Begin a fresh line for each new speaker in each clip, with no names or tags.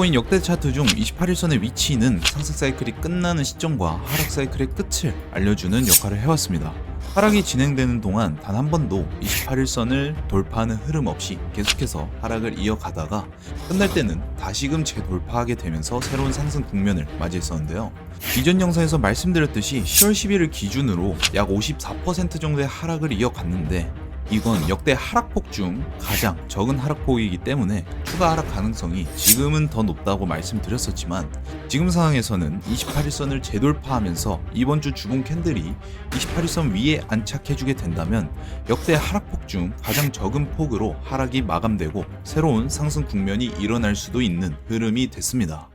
비트코인 역대 차트 중 28일선의 위치는 상승 사이클이 끝나는 시점과 하락 사이클의 끝을 알려주는 역할을 해왔습니다. 하락이 진행되는 동안 단 한 번도 28일선을 돌파하는 흐름 없이 계속해서 하락을 이어가다가 끝날 때는 다시금 재돌파하게 되면서 새로운 상승 국면을 맞이했었는데요. 이전 영상에서 말씀드렸듯이 10월 10일을 기준으로 약 54% 정도의 하락을 이어갔는데 이건 역대 하락폭 중 가장 적은 하락폭이기 때문에 추가 하락 가능성이 지금은 더 높다고 말씀드렸었지만 지금 상황에서는 28일선을 재돌파하면서 이번 주 주봉 캔들이 28일선 위에 안착해주게 된다면 역대 하락폭 중 가장 적은 폭으로 하락이 마감되고 새로운 상승 국면이 일어날 수도 있는 흐름이 됐습니다.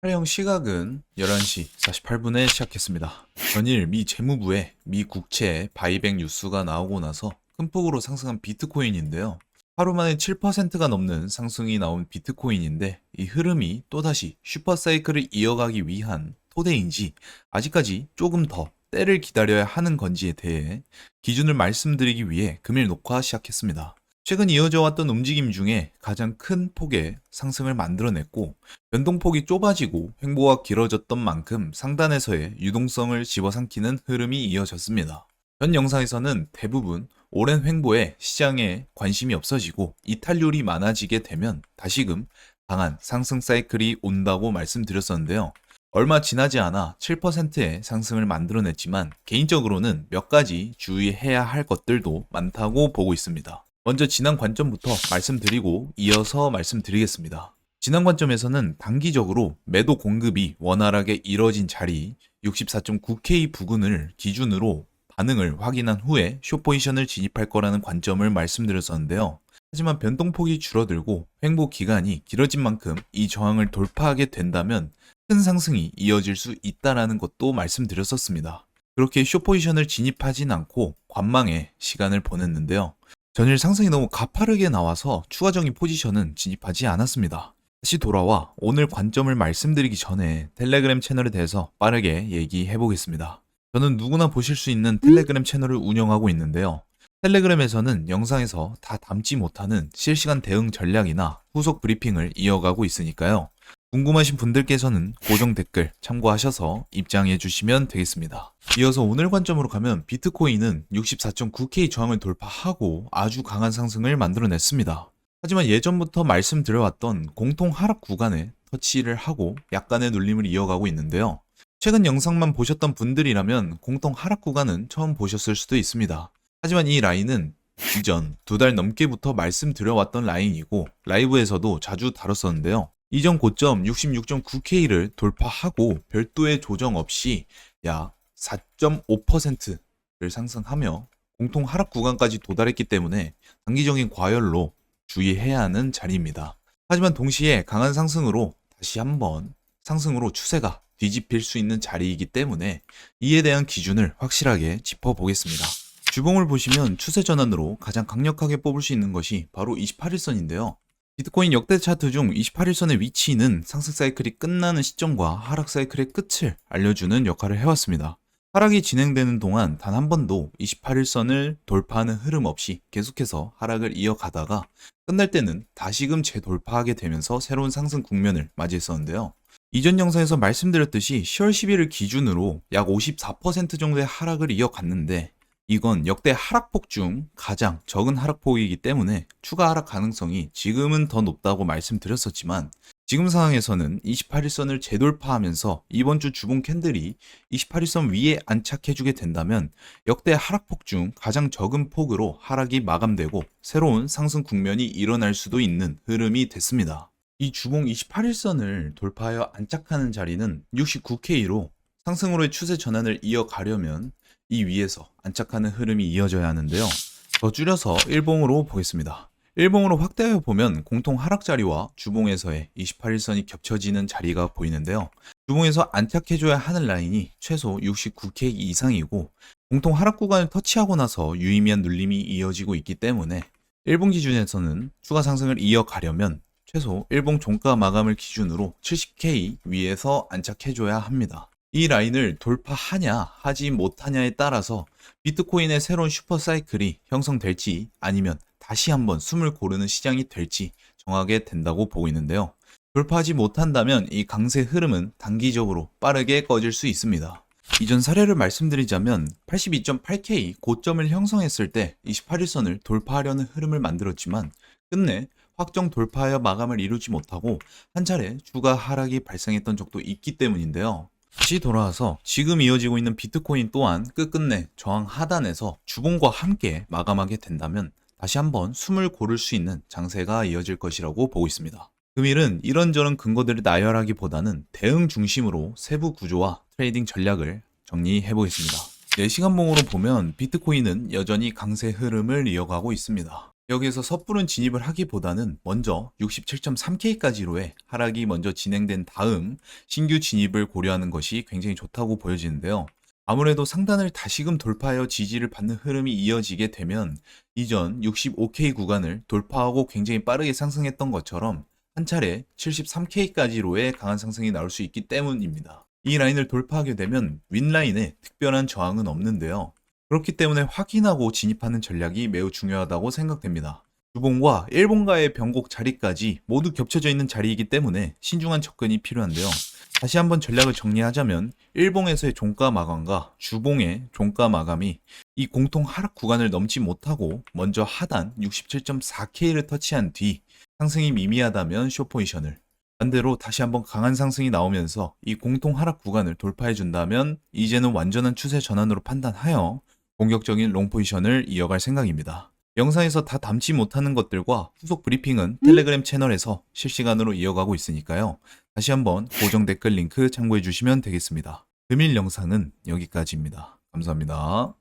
촬영 시각은 11시 48분에 시작했습니다. 전일 미 재무부의 미 국채 바이백 뉴스가 나오고 나서 큰 폭으로 상승한 비트코인인데요. 하루 만에 7%가 넘는 상승이 나온 비트코인인데 이 흐름이 또다시 슈퍼사이클을 이어가기 위한 토대인지 아직까지 조금 더 때를 기다려야 하는 건지에 대해 기준을 말씀드리기 위해 금일 녹화 시작했습니다. 최근 이어져 왔던 움직임 중에 가장 큰 폭의 상승을 만들어냈고 변동폭이 좁아지고 횡보가 길어졌던 만큼 상단에서의 유동성을 집어삼키는 흐름이 이어졌습니다. 전 영상에서는 대부분 오랜 횡보에 시장에 관심이 없어지고 이탈률이 많아지게 되면 다시금 강한 상승 사이클이 온다고 말씀드렸었는데요. 얼마 지나지 않아 7%의 상승을 만들어냈지만 개인적으로는 몇 가지 주의해야 할 것들도 많다고 보고 있습니다. 먼저 지난 관점부터 말씀드리고 이어서 말씀드리겠습니다. 지난 관점에서는 단기적으로 매도 공급이 원활하게 이뤄진 자리 64.9K 부근을 기준으로 반응을 확인한 후에 숏포지션을 진입할 거라는 관점을 말씀드렸었는데요. 하지만 변동폭이 줄어들고 횡보 기간이 길어진 만큼 이 저항을 돌파하게 된다면 큰 상승이 이어질 수 있다는 것도 말씀드렸었습니다. 그렇게 숏포지션을 진입하진 않고 관망의 시간을 보냈는데요. 전일 상승이 너무 가파르게 나와서 추가적인 포지션은 진입하지 않았습니다. 다시 돌아와 오늘 관점을 말씀드리기 전에 텔레그램 채널에 대해서 빠르게 얘기해 보겠습니다. 저는 누구나 보실 수 있는 텔레그램 채널을 운영하고 있는데요. 텔레그램에서는 영상에서 다 담지 못하는 실시간 대응 전략이나 후속 브리핑을 이어가고 있으니까요. 궁금하신 분들께서는 고정 댓글 참고하셔서 입장해 주시면 되겠습니다. 이어서 오늘 관점으로 가면 비트코인은 64.9K 저항을 돌파하고 아주 강한 상승을 만들어냈습니다. 하지만 예전부터 말씀드려왔던 공통 하락 구간에 터치를 하고 약간의 눌림을 이어가고 있는데요. 최근 영상만 보셨던 분들이라면 공통 하락 구간은 처음 보셨을 수도 있습니다. 하지만 이 라인은 이전 2달 넘게부터 말씀드려왔던 라인이고 라이브에서도 자주 다뤘었는데요. 이전 고점 66.9K를 돌파하고 별도의 조정 없이 약 4.5%를 상승하며 공통 하락 구간까지 도달했기 때문에 단기적인 과열로 주의해야 하는 자리입니다. 하지만 동시에 강한 상승으로 다시 한번 상승으로 추세가 뒤집힐 수 있는 자리이기 때문에 이에 대한 기준을 확실하게 짚어보겠습니다. 주봉을 보시면 추세 전환으로 가장 강력하게 뽑을 수 있는 것이 바로 28일선인데요. 비트코인 역대 차트 중 28일선의 위치는 상승 사이클이 끝나는 시점과 하락 사이클의 끝을 알려주는 역할을 해왔습니다. 하락이 진행되는 동안 단 한 번도 28일선을 돌파하는 흐름 없이 계속해서 하락을 이어가다가 끝날 때는 다시금 재돌파하게 되면서 새로운 상승 국면을 맞이했었는데요. 이전 영상에서 말씀드렸듯이 10월 10일을 기준으로 약 54% 정도의 하락을 이어갔는데 이건 역대 하락폭 중 가장 적은 하락폭이기 때문에 추가 하락 가능성이 지금은 더 높다고 말씀드렸었지만 지금 상황에서는 28일선을 재돌파하면서 이번 주 주봉 캔들이 28일선 위에 안착해주게 된다면 역대 하락폭 중 가장 적은 폭으로 하락이 마감되고 새로운 상승 국면이 일어날 수도 있는 흐름이 됐습니다. 이 주봉 28일선을 돌파하여 안착하는 자리는 69K로 상승으로의 추세 전환을 이어가려면 이 위에서 안착하는 흐름이 이어져야 하는데요. 더 줄여서 일봉으로 보겠습니다. 일봉으로 확대하여 보면 공통 하락 자리와 주봉에서의 28일선이 겹쳐지는 자리가 보이는데요. 주봉에서 안착해줘야 하는 라인이 최소 69K 이상이고 공통 하락 구간을 터치하고 나서 유의미한 눌림이 이어지고 있기 때문에 일봉 기준에서는 추가 상승을 이어가려면 최소 일봉 종가 마감을 기준으로 70K 위에서 안착해줘야 합니다. 이 라인을 돌파하냐 하지 못하냐에 따라서 비트코인의 새로운 슈퍼 사이클이 형성될지 아니면 다시 한번 숨을 고르는 시장이 될지 정하게 된다고 보고 있는데요. 돌파하지 못한다면 이 강세 흐름은 단기적으로 빠르게 꺼질 수 있습니다. 이전 사례를 말씀드리자면 82.8K 고점을 형성했을 때 28일선을 돌파하려는 흐름을 만들었지만 끝내 확정 돌파하여 마감을 이루지 못하고 한 차례 주가 하락이 발생했던 적도 있기 때문인데요. 다시 돌아와서 지금 이어지고 있는 비트코인 또한 끝끝내 저항 하단에서 주봉과 함께 마감하게 된다면 다시 한번 숨을 고를 수 있는 장세가 이어질 것이라고 보고 있습니다. 금일은 이런저런 근거들을 나열하기보다는 대응 중심으로 세부 구조와 트레이딩 전략을 정리해 보겠습니다. 4시간 봉으로 보면 비트코인은 여전히 강세 흐름을 이어가고 있습니다. 여기에서 섣부른 진입을 하기보다는 먼저 67.3K까지로의 하락이 먼저 진행된 다음 신규 진입을 고려하는 것이 굉장히 좋다고 보여지는데요. 아무래도 상단을 다시금 돌파하여 지지를 받는 흐름이 이어지게 되면 이전 65K 구간을 돌파하고 굉장히 빠르게 상승했던 것처럼 한 차례 73K까지로의 강한 상승이 나올 수 있기 때문입니다. 이 라인을 돌파하게 되면 윗라인에 특별한 저항은 없는데요. 그렇기 때문에 확인하고 진입하는 전략이 매우 중요하다고 생각됩니다. 주봉과 일봉가의 변곡 자리까지 모두 겹쳐져 있는 자리이기 때문에 신중한 접근이 필요한데요. 다시 한번 전략을 정리하자면 일봉에서의 종가 마감과 주봉의 종가 마감이 이 공통 하락 구간을 넘지 못하고 먼저 하단 67.4K를 터치한 뒤 상승이 미미하다면 숏 포지션을, 반대로 다시 한번 강한 상승이 나오면서 이 공통 하락 구간을 돌파해 준다면 이제는 완전한 추세 전환으로 판단하여 공격적인 롱 포지션을 이어갈 생각입니다. 영상에서 다 담지 못하는 것들과 후속 브리핑은 텔레그램 채널에서 실시간으로 이어가고 있으니까요. 다시 한번 고정 댓글 링크 참고해 주시면 되겠습니다. 금일 영상은 여기까지입니다. 감사합니다.